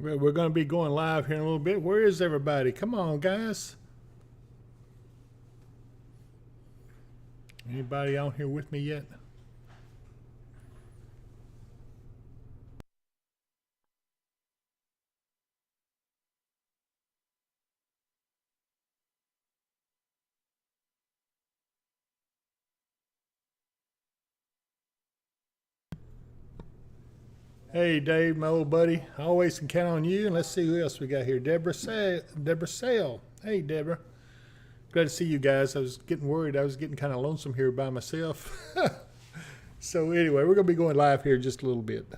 We're going to be going live here in a little bit. Where is everybody? Come on, guys. Anybody on here with me yet? Hey, Dave, my old buddy. I always can count on you. And let's see who else we got here. Deborah Sale. Hey, Deborah. Glad to see you guys. I was getting worried. I was getting kind of lonesome here by myself. So anyway, we're going to be going live here just a little bit.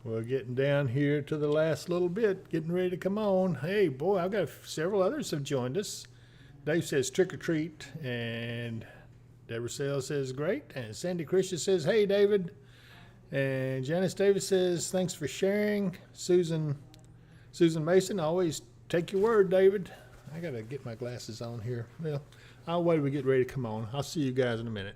We're getting down here to the last little bit, getting ready to come on. Hey, boy, I've got several others have joined us. Dave says trick or treat, and Deborah Sales says great, and Sandy Christian says, hey, David. And Janice Davis says, thanks for sharing. Susan Mason, always take your word, David. I got to get my glasses on here. Well, I'll wait till we get ready to come on. I'll see you guys in a minute.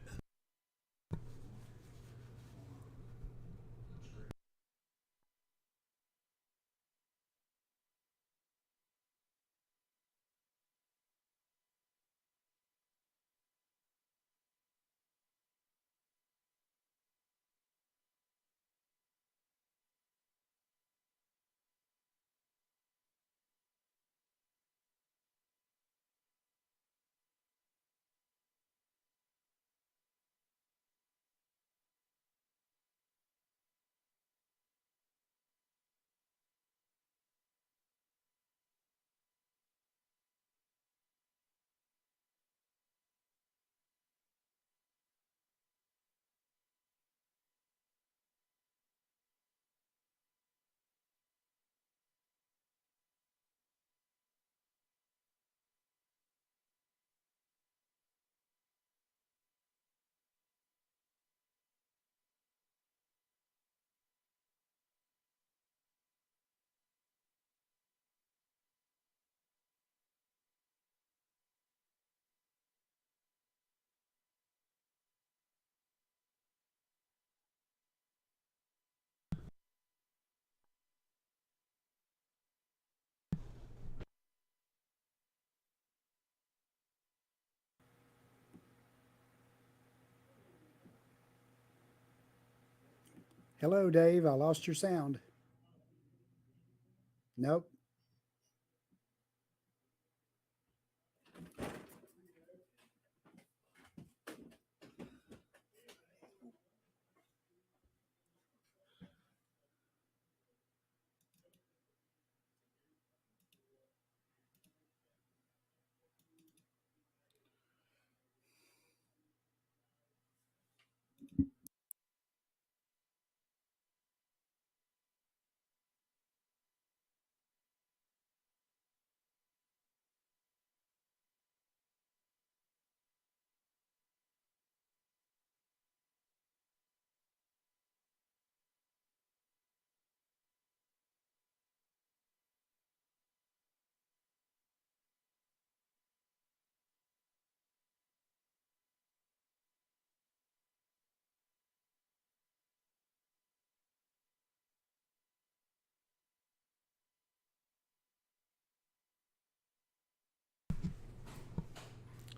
Hello, Dave. I lost your sound. Nope.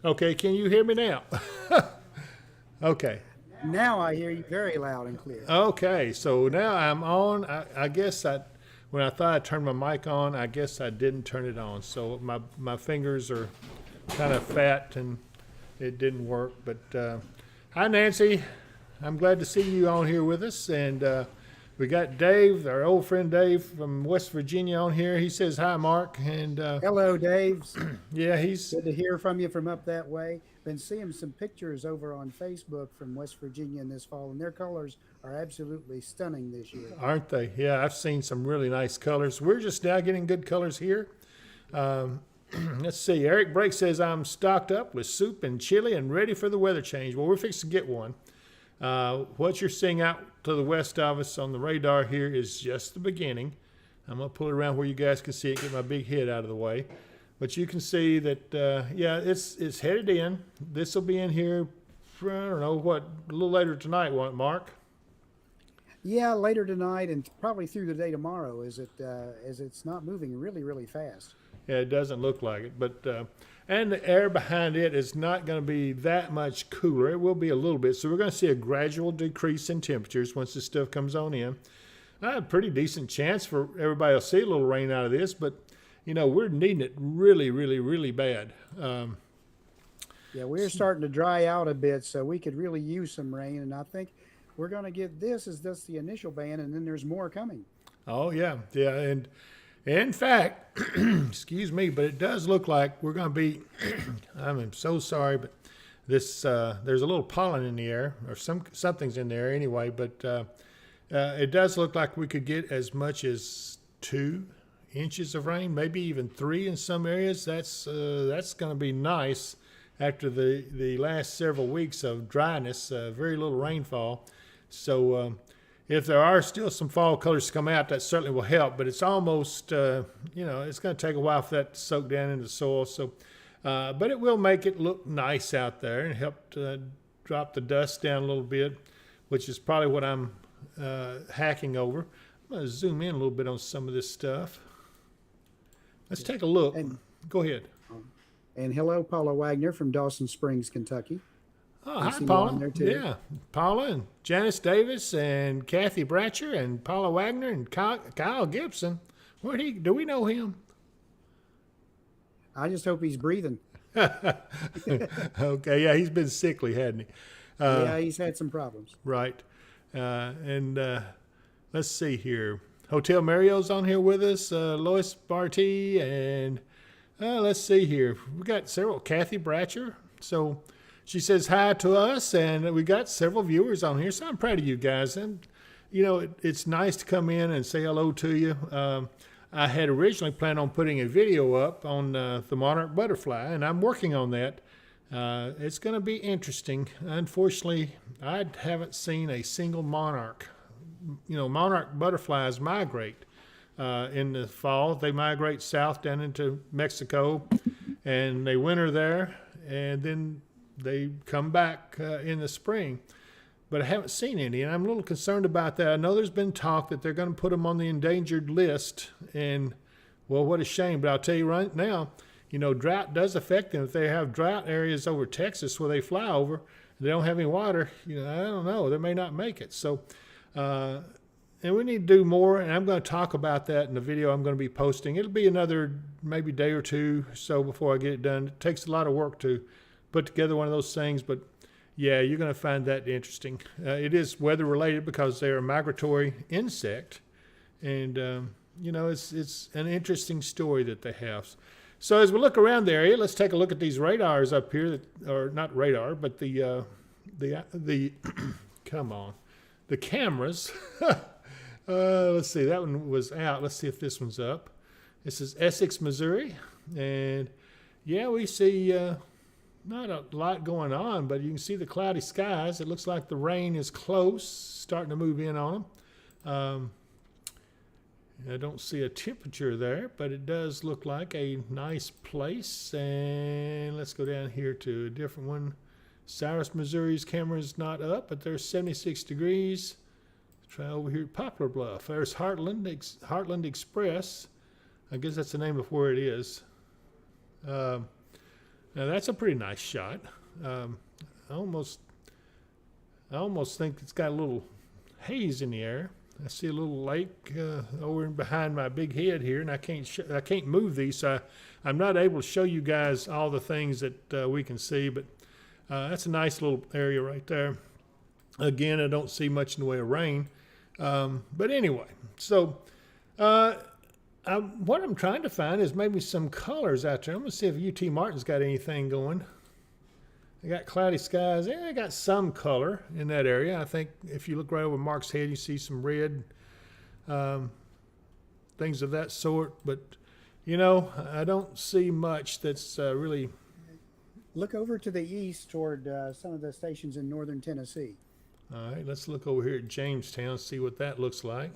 Okay, can you hear me now? Okay. Now I hear you very loud and clear. Okay, so now I'm on. I guess when I thought I turned my mic on, I guess I didn't turn it on. So my fingers are kind of fat and it didn't work. But hi, Nancy. I'm glad to see you on here with us. And we got Dave, our old friend Dave from West Virginia on here. He says, hi, Mark. And Hello, Dave. yeah, he's, Good to hear from you from up that way. Been seeing some pictures over on Facebook from West Virginia in this fall, and their colors are absolutely stunning this year. aren't they? Yeah, I've seen some really nice colors. We're just now getting good colors here. Let's see. Eric Brake says, I'm stocked up with soup and chili and ready for the weather change. Well, we're fixing to get one. What you're seeing out to the west of us on the radar here is just the beginning. I'm going to pull it around where you guys can see it, get my big head out of the way. But you can see that, yeah, it's headed in. This will be in here, I don't know, what, a little later tonight, won't it, Mark? Yeah, later tonight and probably through the day tomorrow, as it's not moving really, really fast. Yeah, it doesn't look like it. But and the air behind it is not going to be that much cooler. It will be a little bit. So we're going to see a gradual decrease in temperatures once this stuff comes on in. I have a pretty decent chance for everybody to see a little rain out of this, but you know, we're needing it really, really, really bad. Yeah, we're starting to dry out a bit, so we could really use some rain. And I think we're going to get this as just the initial ban, and then there's more coming. Oh, yeah. Yeah. And in fact, excuse me, but it does look like we're going to be, I'm so sorry, but this, there's a little pollen in the air, or something's in there anyway, but it does look like we could get as much as 2 inches of rain, maybe even 3 in some areas. That's going to be nice after the last several weeks of dryness, very little rainfall. So if there are still some fall colors to come out, that certainly will help. But it's almost, you know, it's going to take a while for that to soak down into the soil. So, but it will make it look nice out there and help to drop the dust down a little bit, which is probably what I'm hacking over. I'm going to zoom in a little bit on some of this stuff. Let's take a look. Go ahead. And hello, Paula Wagner from Dawson Springs, Kentucky. Oh, I hi, see you Paula. on there, too. Yeah, Paula and Janice Davis and Kathy Bratcher and Paula Wagner and Kyle Gibson. Do we know him? I just hope he's breathing. Okay, yeah, he's been sickly, hadn't he? Yeah, he's had some problems. Right. And let's see here. Hotel Mario's on here with us, Lois Barty, and let's see here. We got several, Kathy Bratcher. So she says hi to us, and we got several viewers on here. So I'm proud of you guys. And, you know, it's nice to come in and say hello to you. I had originally planned on putting a video up on the monarch butterfly, and I'm working on that. It's going to be interesting. Unfortunately, I haven't seen a single monarch. You know, monarch butterflies migrate in the fall. They migrate south down into Mexico, and they winter there, and then they come back in the spring. But I haven't seen any, and I'm a little concerned about that. I know there's been talk that they're going to put them on the endangered list, and, well, what a shame. But I'll tell you right now, you know, drought does affect them. If they have drought areas over Texas where they fly over, they don't have any water, you know, I don't know, they may not make it. So, and we need to do more, and I'm going to talk about that in the video I'm going to be posting. It'll be another maybe day or two so before I get it done. It takes a lot of work to put together one of those things, but yeah, you're going to find that interesting. It is weather related because they're a migratory insect, and you know, it's an interesting story that they have. So as we look around the area, let's take a look at these radars up here, or not radar, but the come on, the cameras. Let's see, that one was out. Let's see if this one's up. This is Essex, Missouri, and yeah, we see not a lot going on, but you can see the cloudy skies. It looks like the rain is close, starting to move in on them. I don't see a temperature there, but it does look like a nice place. And let's go down here to a different one. Cyrus, Missouri's camera is not up, but there's 76 degrees. Let's try over here at Poplar Bluff. There's Heartland Express. I guess that's the name of where it is. Now that's a pretty nice shot. Um, I almost think it's got a little haze in the air. I see a little lake over behind my big head here, and I can't move these, so I'm not able to show you guys all the things that we can see. But that's a nice little area right there. Again, I don't see much in the way of rain. But anyway, so what I'm trying to find is maybe some colors out there. I'm going to see if UT Martin's got anything going. They got cloudy skies. Yeah, they got some color in that area. I think if you look right over Mark's head, you see some red, things of that sort. But, you know, I don't see much that's really... Look over to the east toward some of the stations in northern Tennessee. All right, let's look over here at Jamestown, see what that looks like.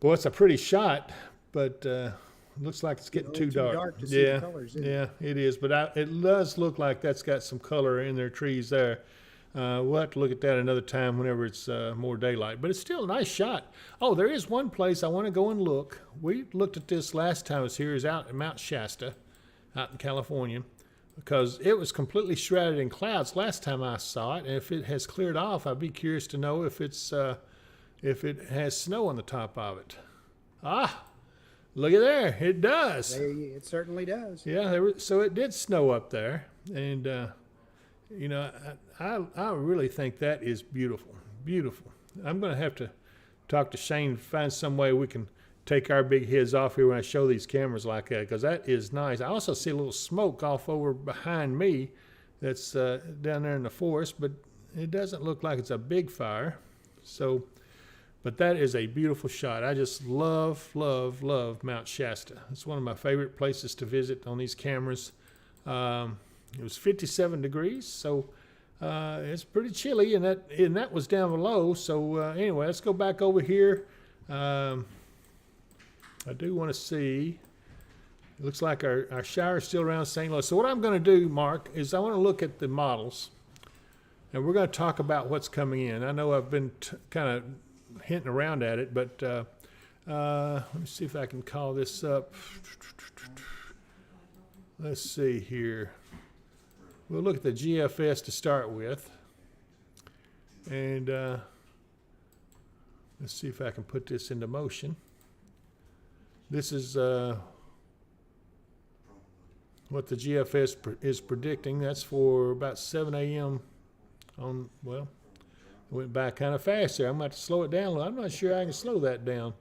Boy, it's a pretty shot, but looks like it's getting too dark. To see the colors, yeah, it is. But it does look like that's got some color in their trees there. We'll have to look at that another time whenever it's more daylight. But it's still a nice shot. Oh, there is one place I want to go and look. We looked at this last time I was here. Is out at Mount Shasta, out in California, because it was completely shrouded in clouds last time I saw it. And if it has cleared off, I'd be curious to know if it has snow on the top of it. Ah, look at there. It does. It certainly does. Yeah, so it did snow up there. And, you know, I really think that is beautiful. Beautiful. I'm going to have to talk to Shane, find some way we can take our big heads off here when I show these cameras like that, because that is nice. I also see a little smoke off over behind me that's down there in the forest, but it doesn't look like it's a big fire. So, but that is a beautiful shot. I just love, love, love Mount Shasta. It's one of my favorite places to visit on these cameras. It was 57 degrees, so it's pretty chilly, and that was down below. So anyway, let's go back over here. I do want to see, it looks like our shower is still around St. Louis. So what I'm going to do, Mark, is I want to look at the models, and we're going to talk about what's coming in. I know I've been kind of hinting around at it, but let me see if I can call this up. Let's see here. We'll look at the GFS to start with, and let's see if I can put this into motion. This is what the GFS is predicting. That's for about 7 a.m. on, well, it went by kind of fast there. I'm going to have to slow it down a little. I'm not sure I can slow that down.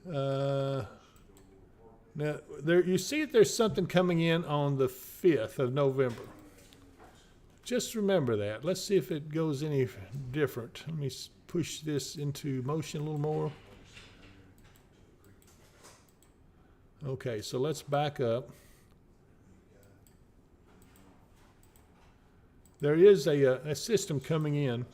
Now, you see that there's something coming in on the 5th of November. Just remember that. Let's see if it goes any different. Let me push this into motion a little more. Okay, so let's back up. There is a system coming in,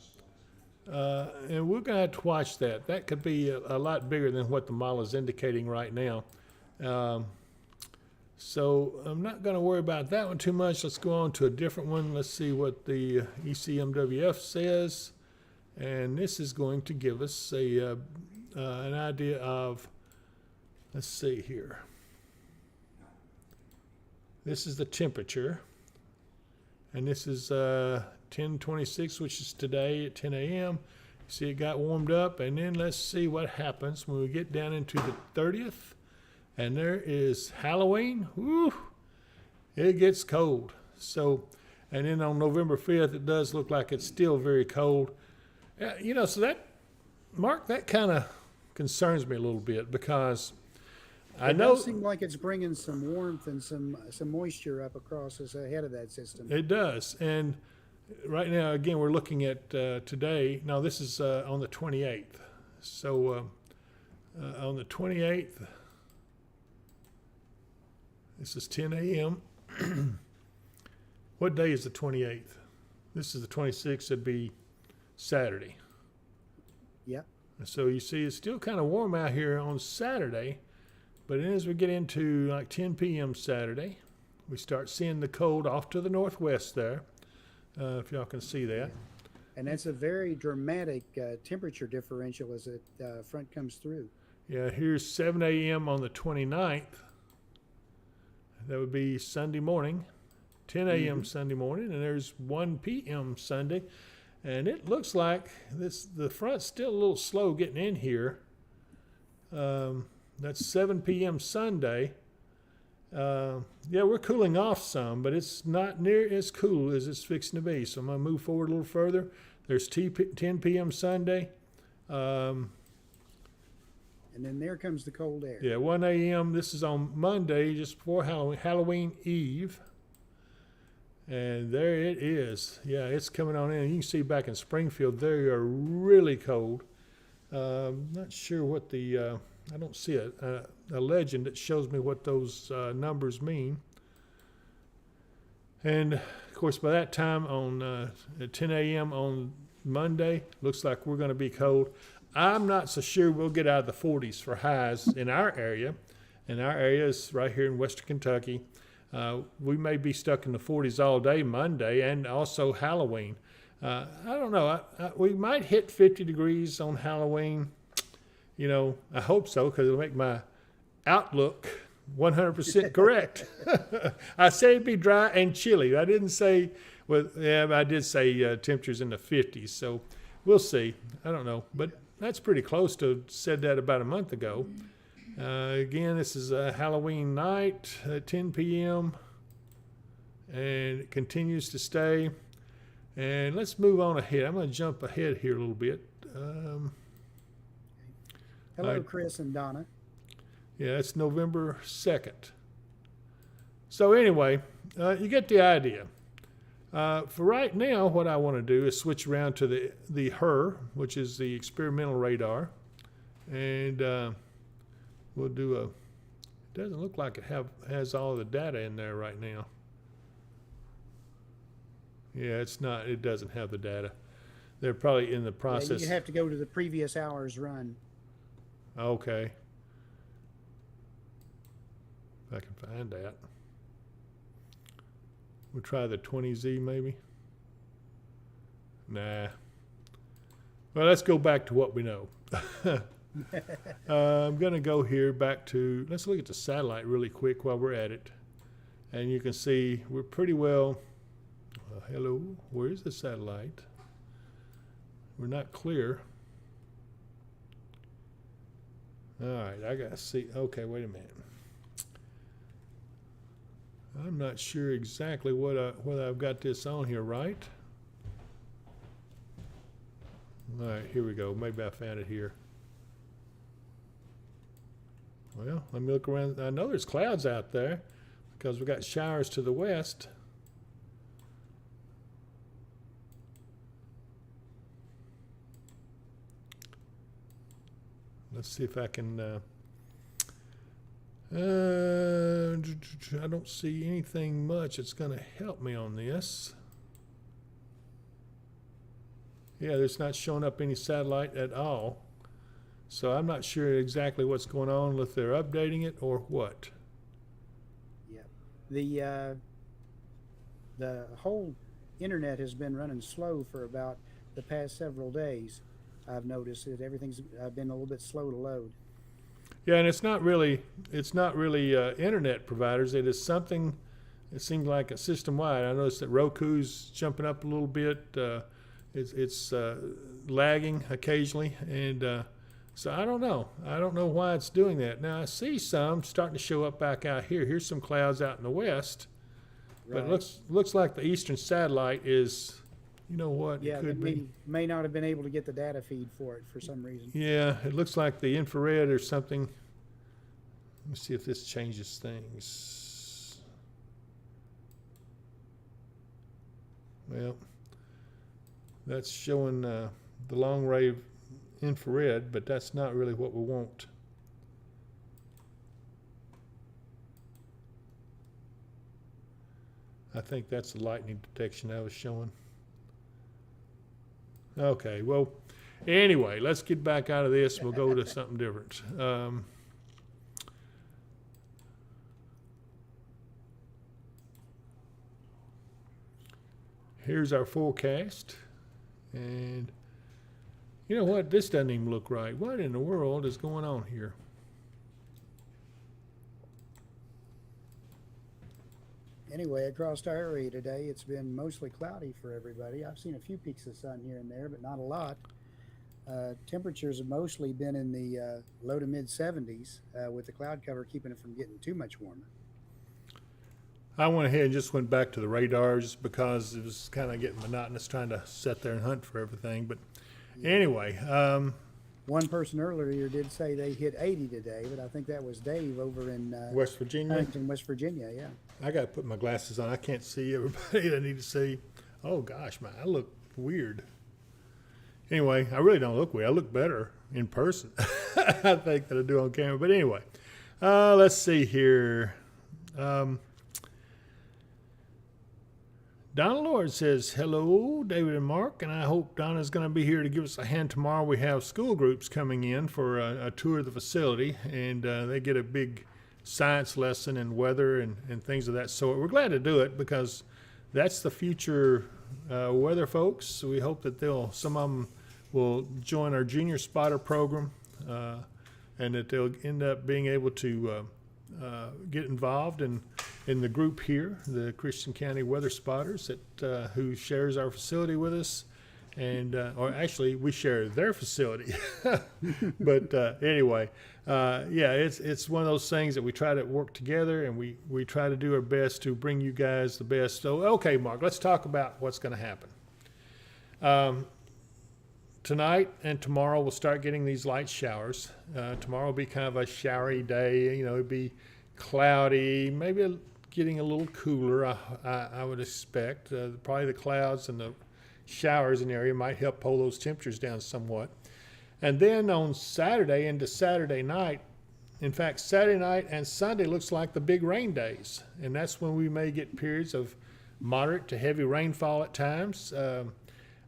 and we're going to have to watch that. That could be a lot bigger than what the model is indicating right now. So I'm not going to worry about that one too much. Let's go on to a different one. Let's see what the ECMWF says. And this is going to give us an idea of, let's see here. This is the temperature. And this is 10:26, which is today at 10 a.m. See, it got warmed up. And then let's see what happens when we get down into the 30th. And there is Halloween. Woo! It gets cold. So, and then on November 5th, it does look like it's still very cold. You know, so that, Mark, that kind of concerns me a little bit, because I know It does seem like it's bringing some warmth and some moisture up across us ahead of that system. it does. And right now, again, we're looking at today. Now, this is on the 28th. So on the 28th, this is 10 a.m. What day is the 28th? This is the 26th. It'd be Saturday. Yep. So you see, it's still kind of warm out here on Saturday. But then as we get into like 10 p.m. Saturday, we start seeing the cold off to the northwest there, if y'all can see that. And that's a very dramatic temperature differential as the front comes through. Yeah, here's 7 a.m. on the 29th. that would be Sunday morning, 10 a.m. Sunday morning, and there's 1 p.m. Sunday. And it looks like the front's still a little slow getting in here. That's 7 p.m. Sunday. Yeah, we're cooling off some, but it's not near as cool as it's fixing to be. So I'm going to move forward a little further. There's 10 p.m. Sunday. And then there comes the cold air. Yeah, 1 a.m. This is on Monday, just before Halloween Eve. And there it is. Yeah, it's coming on in. You can see back in Springfield, they are really cold. Not sure what I don't see a legend that shows me what those numbers mean. And, of course, by that time at 10 a.m. on Monday, looks like we're going to be cold. I'm not so sure we'll get out of the 40s for highs in our area. And our area is right here in western Kentucky. We may be stuck in the 40s all day Monday and also Halloween. I don't know. We might hit 50 degrees on Halloween. You know, I hope so, because it'll make my outlook 100% correct. I said it'd be dry and chilly. I didn't say, I did say temperatures in the 50s. So we'll see. I don't know. But that's pretty close to said that about a month ago. Again, this is a Halloween night at 10 p.m. and it continues to stay. And let's move on ahead. I'm going to jump ahead here a little bit. Hello, Chris and Donna. Yeah, it's November 2nd. So anyway, you get the idea. For right now, what I want to do is switch around to the HER, which is the experimental radar. And we'll do it doesn't look like it has all the data in there right now. Yeah, it doesn't have the data. They're probably in the process. Yeah, you have to go to the previous hour's run. Okay. If I can find that. We'll try the 20Z maybe. Nah. Well, let's go back to what we know. I'm going to go here back to, let's look at the satellite really quick while we're at it. And you can see we're pretty well, hello, where is the satellite? We're not clear. All right, I got to see. Okay, wait a minute. I'm not sure exactly whether I've got this on here right. All right, here we go. Maybe I found it here. Well, let me look around. I know there's clouds out there because we've got showers to the west. Let's see if I can, I don't see anything much that's going to help me on this. Yeah, there's not showing up any satellite at all. So I'm not sure exactly what's going on, if they're updating it or what. Yeah. The whole internet has been running slow for about the past several days. I've noticed that everything's been a little bit slow to load. Yeah, and it's not really internet providers. It is something. It seems like a system-wide. I noticed that Roku's jumping up a little bit. It's lagging occasionally, and so I don't know. I don't know why it's doing that. Now I see some starting to show up back out here. Here's some clouds out in the west, right. But it looks like the eastern satellite is. You know what? Yeah, it could be. May not have been able to get the data feed for it for some reason. Yeah, it looks like the infrared or something. Let me see if this changes things. Well, that's showing the long range infrared, but that's not really what we want. I think that's the lightning detection I was showing. Okay, well, anyway, let's get back out of this. We'll go to something different. Here's our forecast. And you know what? This doesn't even look right. What in the world is going on here? anyway, across our area today, it's been mostly cloudy for everybody. I've seen a few peaks of sun here and there, but not a lot. Temperatures have mostly been in the low to mid 70s, with the cloud cover keeping it from getting too much warmer. I went ahead and just went back to the radars because it was kind of getting monotonous trying to sit there and hunt for everything. But anyway, One person earlier did say they hit 80 today, but I think that was Dave over in West Virginia. Huntington, West Virginia. Yeah. I got to put my glasses on. I can't see everybody that I need to see. Oh gosh, man, I look weird. Anyway, I really don't look weird. I look better in person, I think, than I do on camera. But anyway, let's see here. Donna Lord says, hello, David and Mark, and I hope Donna's going to be here to give us a hand tomorrow. We have school groups coming in for a tour of the facility, and they get a big science lesson and weather and things of that sort. We're glad to do it because that's the future weather folks. So we hope that some of them will join our junior spotter program and that they'll end up being able to get involved in the group here, the Christian County Weather Spotters, that who shares our facility with us, and or actually we share their facility. But anyway, yeah, it's one of those things that we try to work together, and we try to do our best to bring you guys the best. So okay, Mark, let's talk about what's going to happen. Tonight and tomorrow we'll start getting these light showers. Tomorrow will be kind of a showery day. It'd be cloudy, maybe getting a little cooler, I would expect. Probably the clouds and the showers in the area might help pull those temperatures down somewhat. And then on Saturday into Saturday night, in fact, Saturday night and Sunday looks like the big rain days. And that's when we may get periods of moderate to heavy rainfall at times.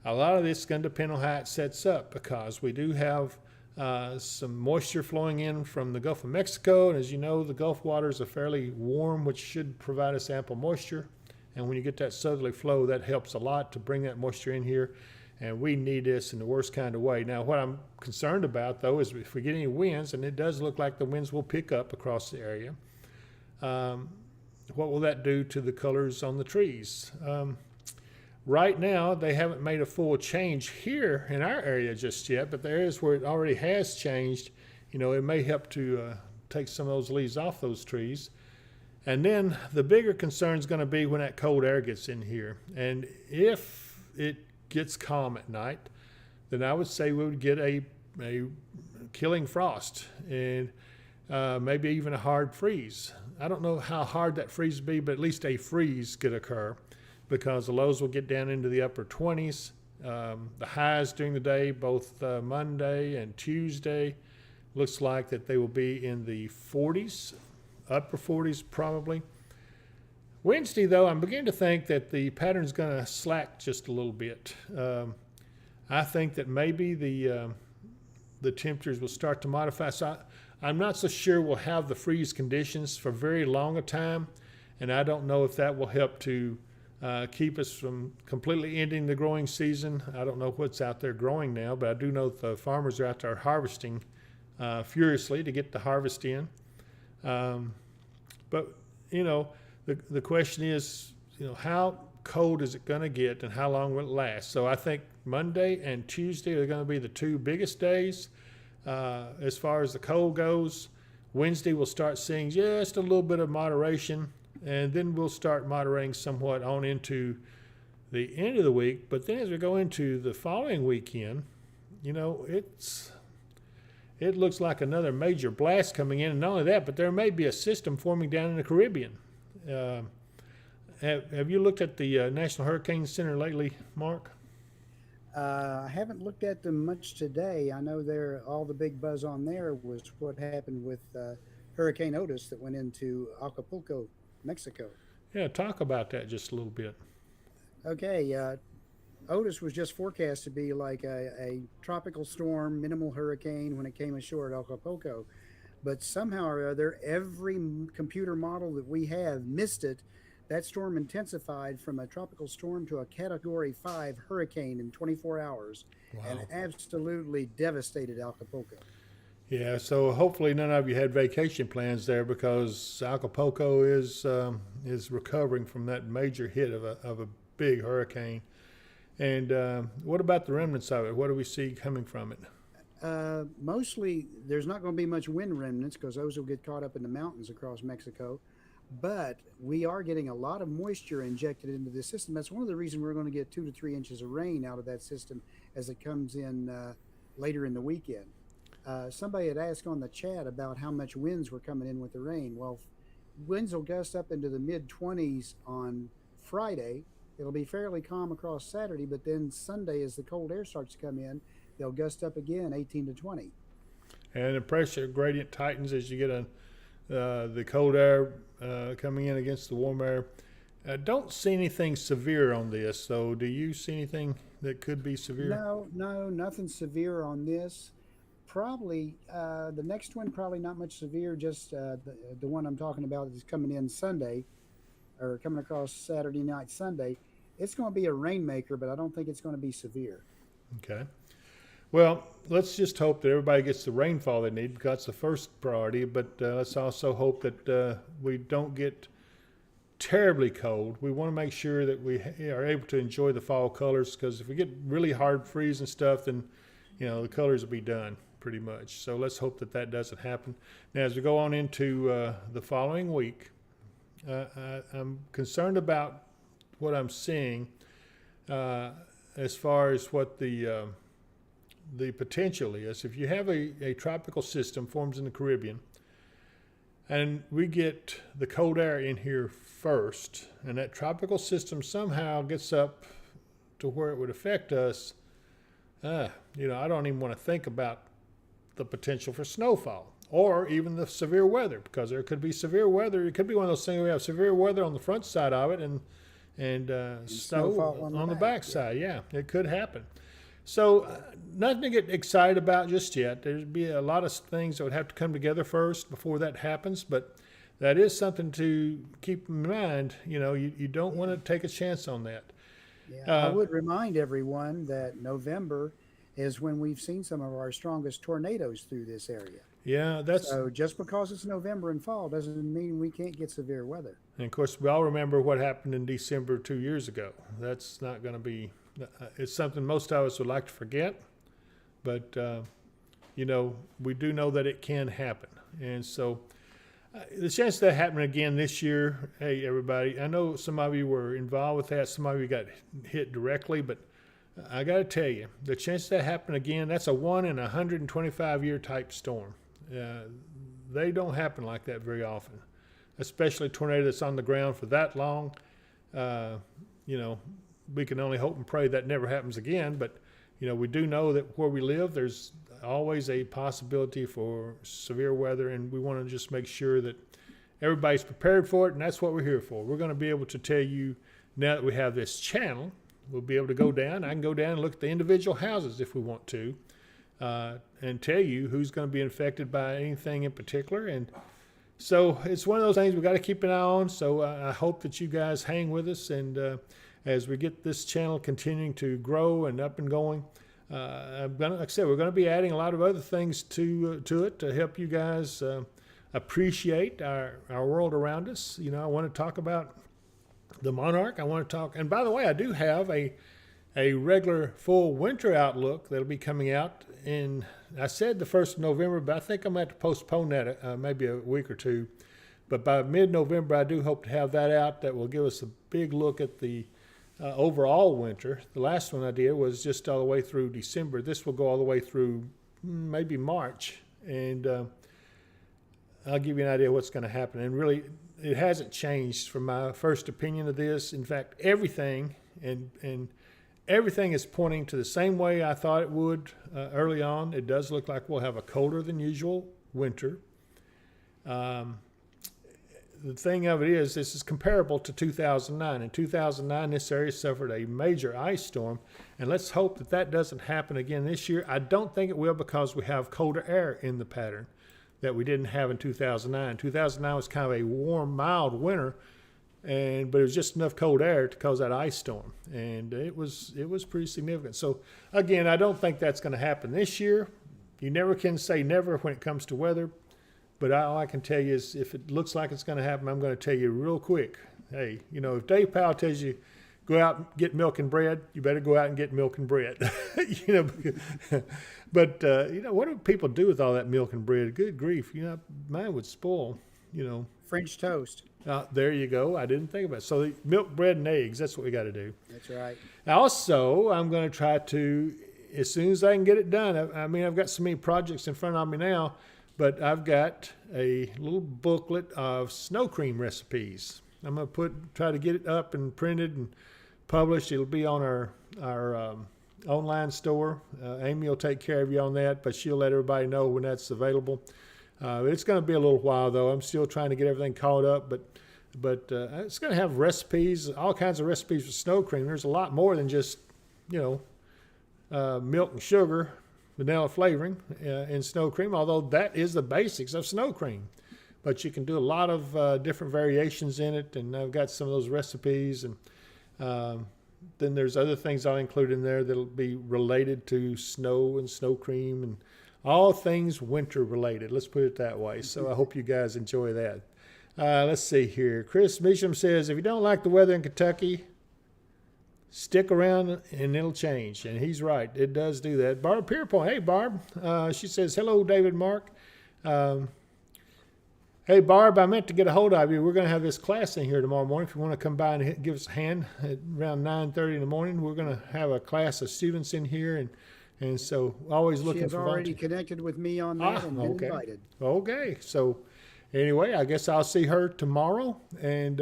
A lot of this is going to depend on how it sets up because we do have some moisture flowing in from the Gulf of Mexico. And as you know, the Gulf waters are fairly warm, which should provide us ample moisture. And when you get that southerly flow, that helps a lot to bring that moisture in here. And we need this in the worst kind of way. Now, what I'm concerned about, though, is if we get any winds, and it does look like the winds will pick up across the area, what will that do to the colors on the trees? Right now, they haven't made a full change here in our area just yet, but the areas where it already has changed, it may help to take some of those leaves off those trees. And then the bigger concern is going to be when that cold air gets in here. And if it gets calm at night, then I would say we would get a killing frost and maybe even a hard freeze. I don't know how hard that freeze would be, but at least a freeze could occur, because the lows will get down into the upper 20s. The highs during the day, both Monday and Tuesday, looks like that they will be in the 40s, upper 40s probably. Wednesday, though, I'm beginning to think that the pattern's going to slack just a little bit. I think that maybe the temperatures will start to modify. So I'm not so sure we'll have the freeze conditions for very long a time, and I don't know if that will help to keep us from completely ending the growing season. I don't know what's out there growing now, but I do know that the farmers are out there harvesting furiously to get the harvest in. But, the question is, how cold is it going to get and how long will it last? So I think Monday and Tuesday are going to be the two biggest days as far as the cold goes. Wednesday we'll start seeing just a little bit of moderation, and then we'll start moderating somewhat on into the end of the week. But then as we go into the following weekend, it looks like another major blast coming in. And not only that, but there may be a system forming down in the Caribbean. Have you looked at the National Hurricane Center lately, Mark? I haven't looked at them much today. I know all the big buzz on there was what happened with Hurricane Otis that went into Acapulco, Mexico. Yeah, talk about that just a little bit. Okay, Otis was just forecast to be like a tropical storm, minimal hurricane when it came ashore at Acapulco. But somehow or other, every computer model that we have missed it. That storm intensified from a tropical storm to a Category 5 hurricane in 24 hours. Wow. And absolutely devastated Acapulco. Yeah, so hopefully none of you had vacation plans there because Acapulco is recovering from that major hit of a big hurricane. And what about the remnants of it? What do we see coming from it? Mostly, there's not going to be much wind remnants because those will get caught up in the mountains across Mexico. But we are getting a lot of moisture injected into the system. That's one of the reasons we're going to get 2 to 3 inches of rain out of that system as it comes in later in the weekend. Somebody had asked on the chat about how much winds were coming in with the rain. Well, winds will gust up into the mid 20s on Friday. It'll be fairly calm across Saturday, but then Sunday, as the cold air starts to come in, they'll gust up again 18 to 20. And the pressure gradient tightens as you get the cold air coming in against the warm air. Don't see anything severe on this, so do you see anything that could be severe? No, nothing severe on this. Probably the next one, probably not much severe. Just the one I'm talking about is coming in Sunday, or coming across Saturday night, Sunday. It's going to be a rainmaker, but I don't think it's going to be severe. Okay. Well, let's just hope that everybody gets the rainfall they need because that's the first priority. But let's also hope that we don't get terribly cold. We want to make sure that we are able to enjoy the fall colors because if we get really hard freeze and stuff, then the colors will be done pretty much. So let's hope that that doesn't happen. Now, as we go on into the following week, I'm concerned about what I'm seeing as far as what the potential is. If you have a tropical system forms in the Caribbean, and we get the cold air in here first, and that tropical system somehow gets up to where it would affect us, I don't even want to think about the potential for snowfall or even the severe weather, because there could be severe weather. It could be one of those things where we have severe weather on the front side of it and snow on the back side. Yeah, it could happen. So nothing to get excited about just yet. There'd be a lot of things that would have to come together first before that happens, but that is something to keep in mind. You don't want to take a chance on that. Yeah, I would remind everyone that November is when we've seen some of our strongest tornadoes through this area. Yeah, so just because it's November and fall doesn't mean we can't get severe weather. And of course, we all remember what happened in December 2 years ago. That's not going to be. It's something most of us would like to forget, but we do know that it can happen, and so the chance of that happening again this year. Hey, everybody! I know some of you were involved with that. Some of you got hit directly, but I got to tell you, the chance of that happening again. That's a 1 in 125 year type storm. They don't happen like that very often, especially a tornado that's on the ground for that long. We can only hope and pray that never happens again, but we do know that where we live, there's always a possibility for severe weather, and we want to just make sure that everybody's prepared for it, and that's what we're here for. We're going to be able to tell you now that we have this channel. We'll be able to go down. I can go down and look at the individual houses if we want to, and tell you who's going to be infected by anything in particular. And so it's one of those things we've got to keep an eye on. So I hope that you guys hang with us, and as we get this channel continuing to grow and up and going, like I said, we're going to be adding a lot of other things to it to help you guys appreciate our world around us. I want to talk about the monarch. I want to talk, and by the way, I do have a regular full winter outlook that'll be coming out in, I said the 1st of November, but I think I'm going to have to postpone that maybe a week or two. But by mid-November, I do hope to have that out. That will give us a big look at the overall winter. The last one I did was just all the way through December. This will go all the way through maybe March, and I'll give you an idea what's going to happen. And really, it hasn't changed from my first opinion of this. In fact, everything and everything is pointing to the same way I thought it would early on. It does look like we'll have a colder than usual winter. The thing of it is, this is comparable to 2009. In 2009, this area suffered a major ice storm, and let's hope that that doesn't happen again this year. I don't think it will, because we have colder air in the pattern that we didn't have in 2009. 2009 was kind of a warm, mild winter, but it was just enough cold air to cause that ice storm, and it was pretty significant. So again, I don't think that's going to happen this year, you never can say never when it comes to weather. But all I can tell you is if it looks like it's going to happen, I'm going to tell you real quick. Hey, if Dave Powell tells you go out and get milk and bread, you better go out and get milk and bread. But what do people do with all that milk and bread? Good grief, mine would spoil. French toast. There you go. I didn't think about it. So milk, bread, and eggs. That's what we got to do. That's right. Also, I'm going to try to, as soon as I can get it done. I've got so many projects in front of me now. But I've got a little booklet of snow cream recipes. I'm going to try to get it up and printed and published. It'll be on our online store. Amy will take care of you on that, but she'll let everybody know when that's available. It's going to be a little while, though. I'm still trying to get everything caught up, but it's going to have recipes, all kinds of recipes for snow cream. There's a lot more than just, milk and sugar, vanilla flavoring in snow cream, although that is the basics of snow cream. But you can do a lot of different variations in it, and I've got some of those recipes. And then there's other things I'll include in there that'll be related to snow and snow cream and all things winter related. Let's put it that way. So I hope you guys enjoy that. Let's see here. Chris Measham says, if you don't like the weather in Kentucky, stick around and it'll change. And he's right. It does do that. Barb Pierpoint. Hey, Barb. She says, hello, David Mark. Hey, Barb, I meant to get a hold of you. We're going to have this class in here tomorrow morning. If you want to come by and give us a hand at around 9:30 in the morning, we're going to have a class of students in here. And so always looking for She has already connected with me on that and been invited. Okay. So anyway, I guess I'll see her tomorrow. And,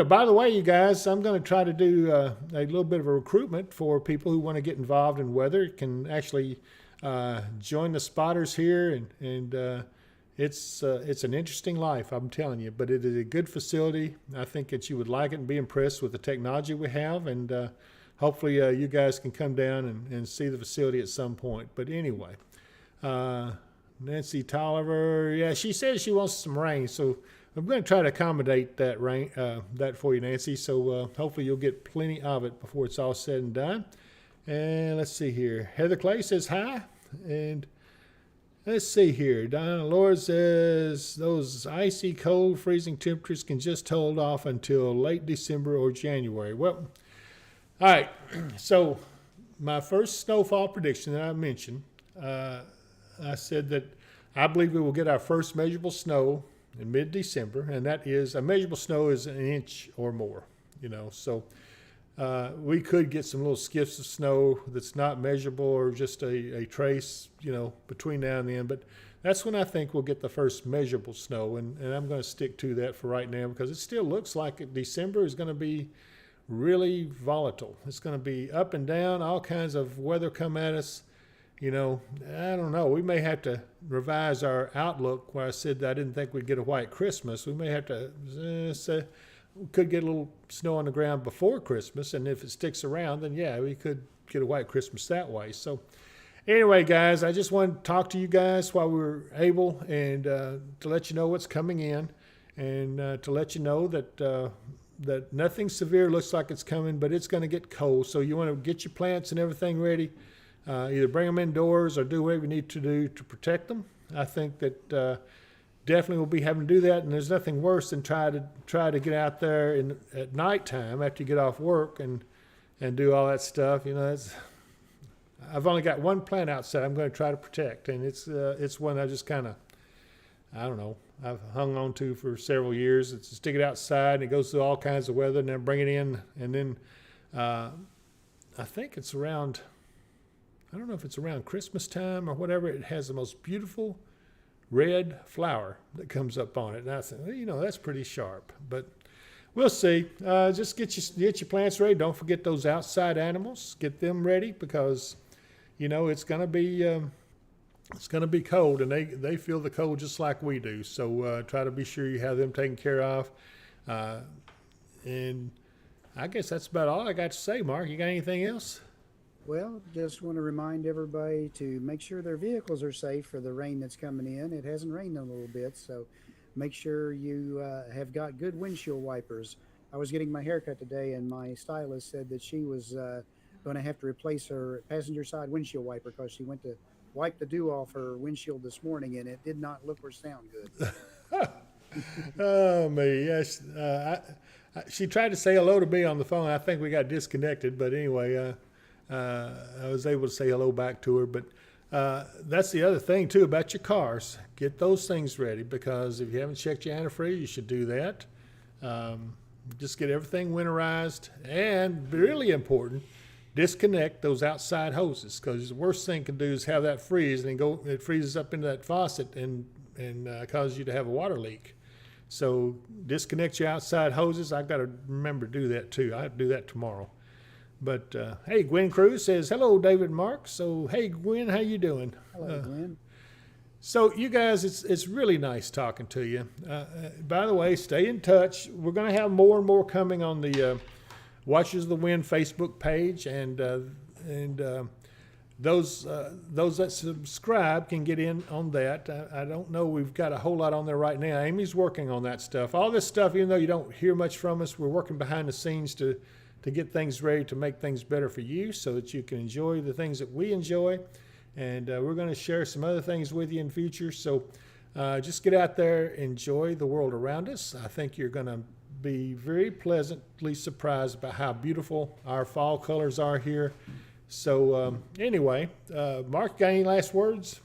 by the way, you guys, I'm going to try to do a little bit of a recruitment for people who want to get involved in weather. Can actually join the spotters here, and it's an interesting life, I'm telling you. But it is a good facility. I think that you would like it and be impressed with the technology we have, and hopefully you guys can come down and see the facility at some point. But anyway, Nancy Tolliver, yeah, she says she wants some rain, so I'm going to try to accommodate that rain, that for you, Nancy. So hopefully you'll get plenty of it before it's all said and done. And let's see here. Heather Clay says hi. And let's see here. Donna Lord says those icy, cold, freezing temperatures can just hold off until late December or January. Well, all right. So my first snowfall prediction that I mentioned, I said that I believe we will get our first measurable snow in mid-December, and that is, a measurable snow is an inch or more, so we could get some little skiffs of snow that's not measurable or just a trace, between now and then, but that's when I think we'll get the first measurable snow, and I'm going to stick to that for right now because it still looks like December is going to be really volatile. It's going to be up and down, all kinds of weather come at us. I don't know. We may have to revise our outlook where I said that I didn't think we'd get a white Christmas. We may have to say we could get a little snow on the ground before Christmas, and if it sticks around, then yeah, we could get a white Christmas that way. So anyway, guys, I just wanted to talk to you guys while we were able, and to let you know what's coming in, and to let you know that nothing severe looks like it's coming, but it's going to get cold. So you want to get your plants and everything ready. Either bring them indoors or do whatever you need to do to protect them. I think that definitely we'll be having to do that, and there's nothing worse than try to get out there at nighttime after you get off work and do all that stuff. I've only got one plant outside I'm going to try to protect, and it's one I just kind of, I don't know, I've hung on to for several years. It's to stick it outside, and it goes through all kinds of weather, and then bring it in, and then I think it's around, I don't know if it's around Christmas time or whatever, it has the most beautiful red flower that comes up on it. And I think, well, that's pretty sharp. But we'll see. Just get your plants ready. Don't forget those outside animals. Get them ready because, it's going to be cold, and they feel the cold just like we do. So try to be sure you have them taken care of. And I guess that's about all I got to say, Mark. You got anything else? Well, just want to remind everybody to make sure their vehicles are safe for the rain that's coming in. It hasn't rained in a little bit, so make sure you have got good windshield wipers. I was getting my haircut today, and my stylist said that she was going to have to replace her passenger side windshield wiper because she went to wiped the dew off her windshield this morning, and it did not look or sound good. Oh me, yes. She tried to say hello to me on the phone. I think we got disconnected, but anyway, I was able to say hello back to her. But that's the other thing too about your cars. Get those things ready, because if you haven't checked your antifreeze, you should do that. Just get everything winterized, and really important, disconnect those outside hoses, because the worst thing can do is have that freeze and then it freezes up into that faucet and causes you to have a water leak. So disconnect your outside hoses. I've got to remember to do that too. I have to do that tomorrow. But hey, Gwen Cruz says, hello, David and Mark. So hey, Gwen, how you doing? Hello, Glenn. So you guys, it's really nice talking to you. By the way, stay in touch. We're going to have more and more coming on the Watchers of the Wind Facebook page, and those that subscribe can get in on that. I don't know, we've got a whole lot on there right now. Amy's working on that stuff. All this stuff, even though you don't hear much from us, we're working behind the scenes to get things ready to make things better for you, so that you can enjoy the things that we enjoy. And we're going to share some other things with you in the future. So just get out there, enjoy the world around us. I think you're going to be very pleasantly surprised about how beautiful our fall colors are here. So anyway, Mark, got any last words?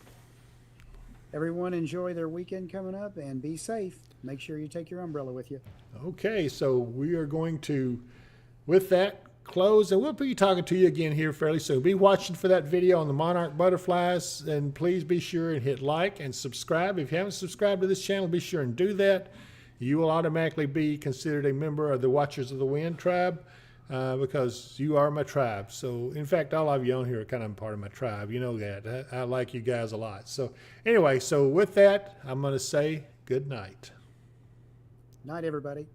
Everyone enjoy their weekend coming up, and be safe. Make sure you take your umbrella with you. Okay, so we are going to, with that, close, and we'll be talking to you again here fairly soon. Be watching for that video on the monarch butterflies, and please be sure and hit like and subscribe. If you haven't subscribed to this channel, be sure and do that. You will automatically be considered a member of the Watchers of the Wind tribe, because you are my tribe. So in fact, all of you on here are kind of part of my tribe. You know that. I like you guys a lot. So anyway, so with that, I'm going to say good night. Night, everybody.